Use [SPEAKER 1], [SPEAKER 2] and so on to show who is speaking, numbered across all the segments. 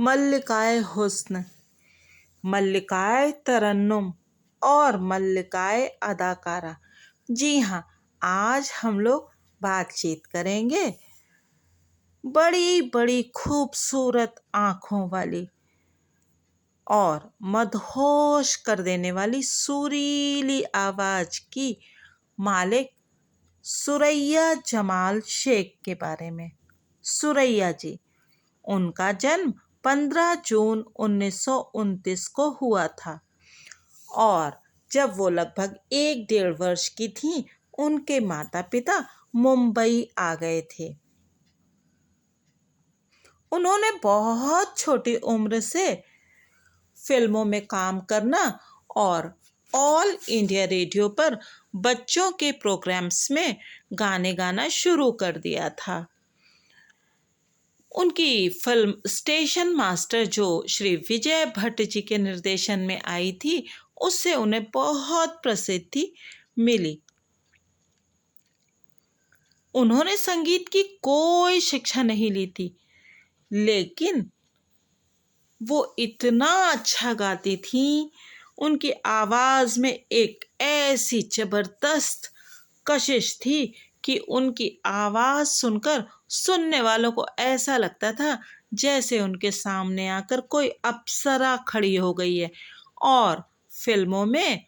[SPEAKER 1] मल्लिकाए हुस्न, मल्लिकाए तरन्नुम और मल्लिकाए अदाकारा। जी हाँ, आज हम लोग बातचीत करेंगे बड़ी बड़ी खूबसूरत आँखों वाली और मदहोश कर देने वाली सुरीली आवाज़ की मालिक सुरैया जमाल शेख के बारे में। सुरैया जी, उनका जन्म 15 जून 1929 को हुआ था और जब वो लगभग 1-1.5 वर्ष की थीं, उनके माता पिता मुंबई आ गए थे। उन्होंने बहुत छोटी उम्र से फिल्मों में काम करना और ऑल इंडिया रेडियो पर बच्चों के प्रोग्राम्स में गाने गाना शुरू कर दिया था। उनकी फिल्म स्टेशन मास्टर जो श्री विजय भट्ट जी के निर्देशन में आई थी, उससे उन्हें बहुत प्रसिद्धि मिली। उन्होंने संगीत की कोई शिक्षा नहीं ली थी, लेकिन वो इतना अच्छा गाती थीं, उनकी आवाज़ में एक ऐसी ज़बरदस्त कशिश थी कि उनकी आवाज़ सुनकर सुनने वालों को ऐसा लगता था जैसे उनके सामने आकर कोई अप्सरा खड़ी हो गई है। और फिल्मों में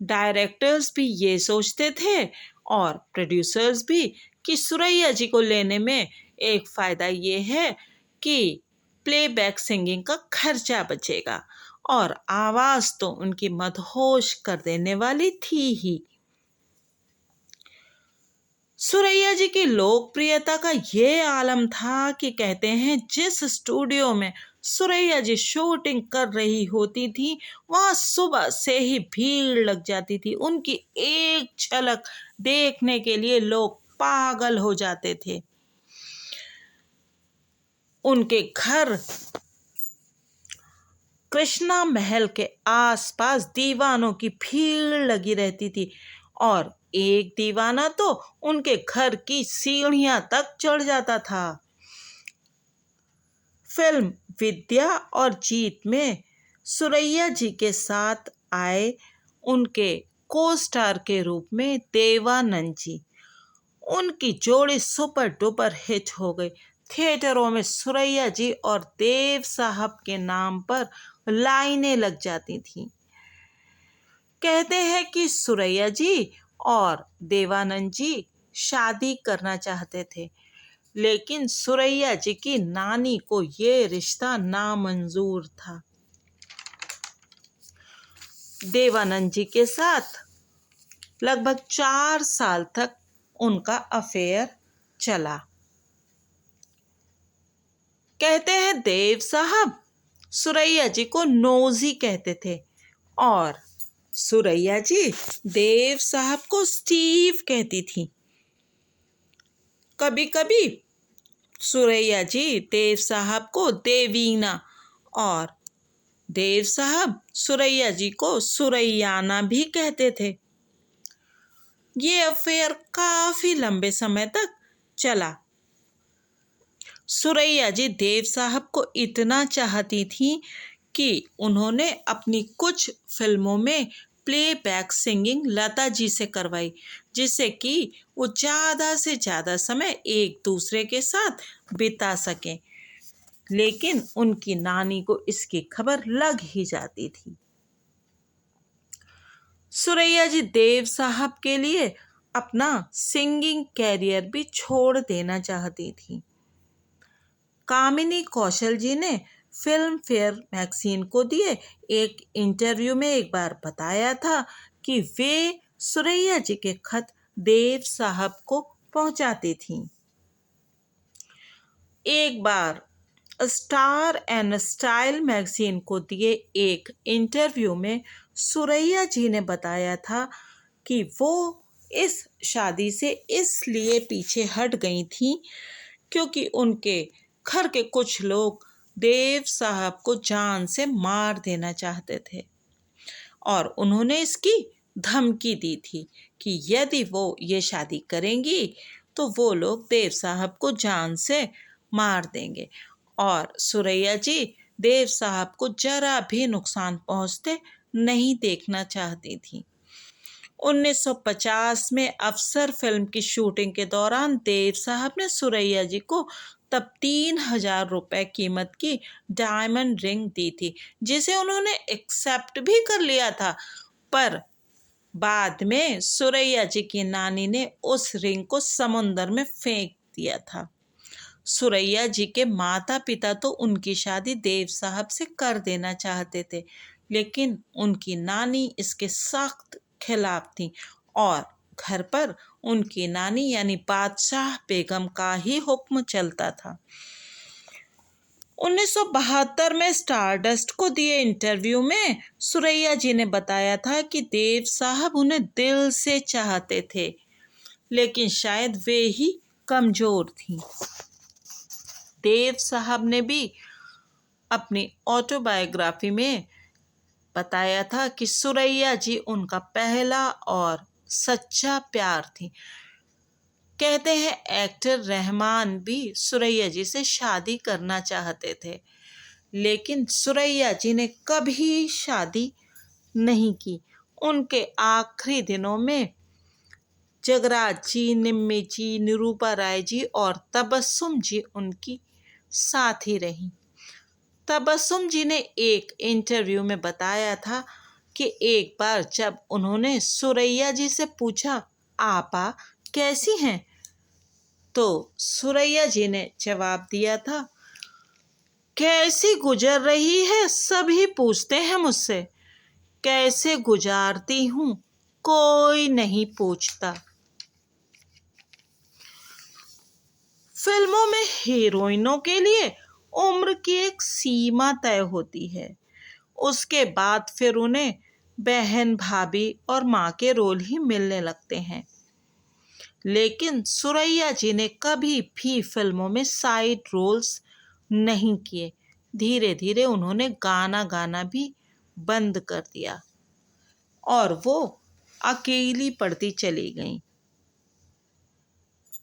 [SPEAKER 1] डायरेक्टर्स भी ये सोचते थे और प्रोड्यूसर्स भी कि सुरैया जी को लेने में एक फ़ायदा ये है कि प्लेबैक सिंगिंग का खर्चा बचेगा और आवाज़ तो उनकी मदहोश कर देने वाली थी ही। सुरैया जी की लोकप्रियता का ये आलम था कि कहते हैं जिस स्टूडियो में सुरैया जी शूटिंग कर रही होती थी, वहाँ सुबह से ही भीड़ लग जाती थी। उनकी एक झलक देखने के लिए लोग पागल हो जाते थे। उनके घर कृष्णा महल के आसपास दीवानों की भीड़ लगी रहती थी और एक दीवाना तो उनके घर की सीढ़ियां तक चढ़ जाता था। फिल्म विद्या और जीत में सुरैया जी के साथ आए उनके को स्टार के रूप में देवानंद जी। उनकी जोड़ी सुपर डुपर हिट हो गई। थिएटरों में सुरैया जी और देव साहब के नाम पर लाइनें लग जाती थीं। कहते हैं कि सुरैया जी और देवानंद जी शादी करना चाहते थे, लेकिन सुरैया जी की नानी को ये रिश्ता नामंजूर था। देवानंद जी के साथ लगभग 4 साल तक उनका अफेयर चला। कहते हैं देव साहब सुरैया जी को नोजी कहते थे और सुरैया जी देव साहब को स्टीव कहती थी। कभी कभी सुरैया जी देव साहब को देवीना और देव साहब सुरैया जी को सुरैयाना भी कहते थे। ये अफेयर काफी लंबे समय तक चला। सुरैया जी देव साहब को इतना चाहती थी कि उन्होंने अपनी कुछ फिल्मों में प्लेबैक सिंगिंग लता जी से करवाई, जिससे कि वो ज़्यादा से ज़्यादा समय एक दूसरे के साथ बिता सकें। लेकिन उनकी नानी को इसकी खबर लग ही जाती थी। सुरैया जी देव साहब के लिए अपना सिंगिंग कैरियर भी छोड़ देना चाहती थी। कामिनी कौशल जी ने फिल्म फेयर मैगजीन को दिए एक इंटरव्यू में एक बार बताया था कि वे सुरैया जी के खत देव साहब को पहुंचाती थीं। एक बार स्टार एंड स्टाइल मैगजीन को दिए एक इंटरव्यू में सुरैया जी ने बताया था कि वो इस शादी से इसलिए पीछे हट गई थी क्योंकि उनके घर के कुछ लोग देव साहब को जान से मार देना चाहते थे और उन्होंने इसकी धमकी दी थी कि यदि वो ये शादी करेंगी तो वो लोग देव साहब को जान से मार देंगे। और सुरैया जी देव साहब को जरा भी नुकसान पहुंचते नहीं देखना चाहती थी। 1950 में अफसर फिल्म की शूटिंग के दौरान देव साहब ने सुरैया जी को तब 3,000 रुपए कीमत की डायमंड रिंग दी थी, जिसे उन्होंने एक्सेप्ट भी कर लिया था। पर बाद में सुरैया जी की नानी ने उस रिंग को समुंदर में फेंक दिया था। सुरैया जी के माता पिता तो उनकी शादी देव साहब से कर देना चाहते थे, लेकिन उनकी नानी इसके सख्त खिलाफ थी और घर पर उनकी नानी यानी बादशाह बेगम का ही हुक्म चलता था। 1972 में स्टारडस्ट को दिए इंटरव्यू में सुरैया जी ने बताया था कि देव साहब उन्हें दिल से चाहते थे, लेकिन शायद वे ही कमजोर थीं। देव साहब ने भी अपनी ऑटोबायोग्राफी में बताया था कि सुरैया जी उनका पहला और सच्चा प्यार थी। कहते हैं एक्टर रहमान भी सुरैया जी से शादी करना चाहते थे, लेकिन सुरैया जी ने कभी शादी नहीं की। उनके आखिरी दिनों में जगराज जी, निम्मी जी, निरूपा राय जी और तबस्सुम जी उनकी साथी रही। तबस्सुम जी ने एक इंटरव्यू में बताया था कि एक बार जब उन्होंने सुरैया जी से पूछा, आपा कैसी हैं, तो सुरैया जी ने जवाब दिया था, कैसी गुजर रही है सभी पूछते हैं मुझसे, कैसे गुजारती हूँ कोई नहीं पूछता। फिल्मों में हीरोइनों के लिए उम्र की एक सीमा तय होती है, उसके बाद फिर उन्हें बहन, भाभी और माँ के रोल ही मिलने लगते हैं। लेकिन सुरैया जी ने कभी भी फिल्मों में साइड रोल्स नहीं किए। धीरे धीरे उन्होंने गाना गाना भी बंद कर दिया और वो अकेली पड़ती चली गईं।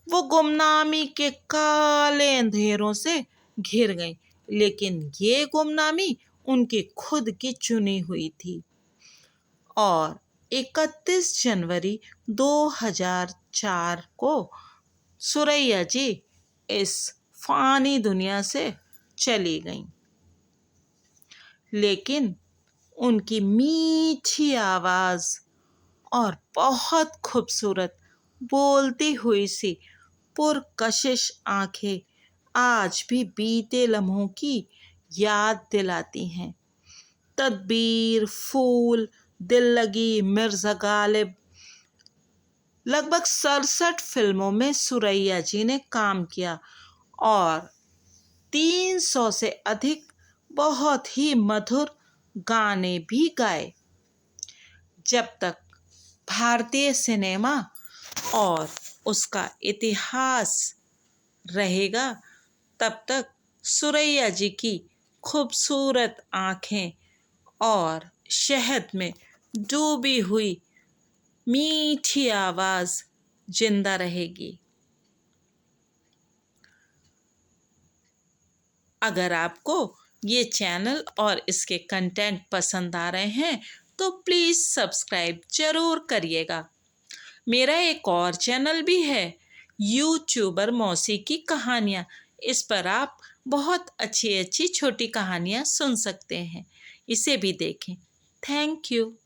[SPEAKER 1] वो गुमनामी के काले अंधेरों से घिर गईं, लेकिन ये गुमनामी उनकी खुद की चुनी हुई थी। और 31 जनवरी 2004 को सुरैया जी इस फानी दुनिया से चली गईं। लेकिन उनकी मीठी आवाज़ और बहुत खूबसूरत बोलती हुई सी पुरकशिश आंखें आज भी बीते लम्हों की याद दिलाती हैं। तदबीर, फूल, दिल लगी, मिर्ज़ा गालिब, लगभग 67 फिल्मों में सुरैया जी ने काम किया और 300 से अधिक बहुत ही मधुर गाने भी गाए। जब तक भारतीय सिनेमा और उसका इतिहास रहेगा, तब तक सुरैया जी की खूबसूरत आँखें और शहद में डूबी हुई मीठी आवाज़ जिंदा रहेगी। अगर आपको ये चैनल और इसके कंटेंट पसंद आ रहे हैं तो प्लीज़ सब्सक्राइब ज़रूर करिएगा। मेरा एक और चैनल भी है, यूट्यूबर मौसी की कहानियाँ। इस पर आप बहुत अच्छी अच्छी छोटी कहानियाँ सुन सकते हैं, इसे भी देखें। Thank you.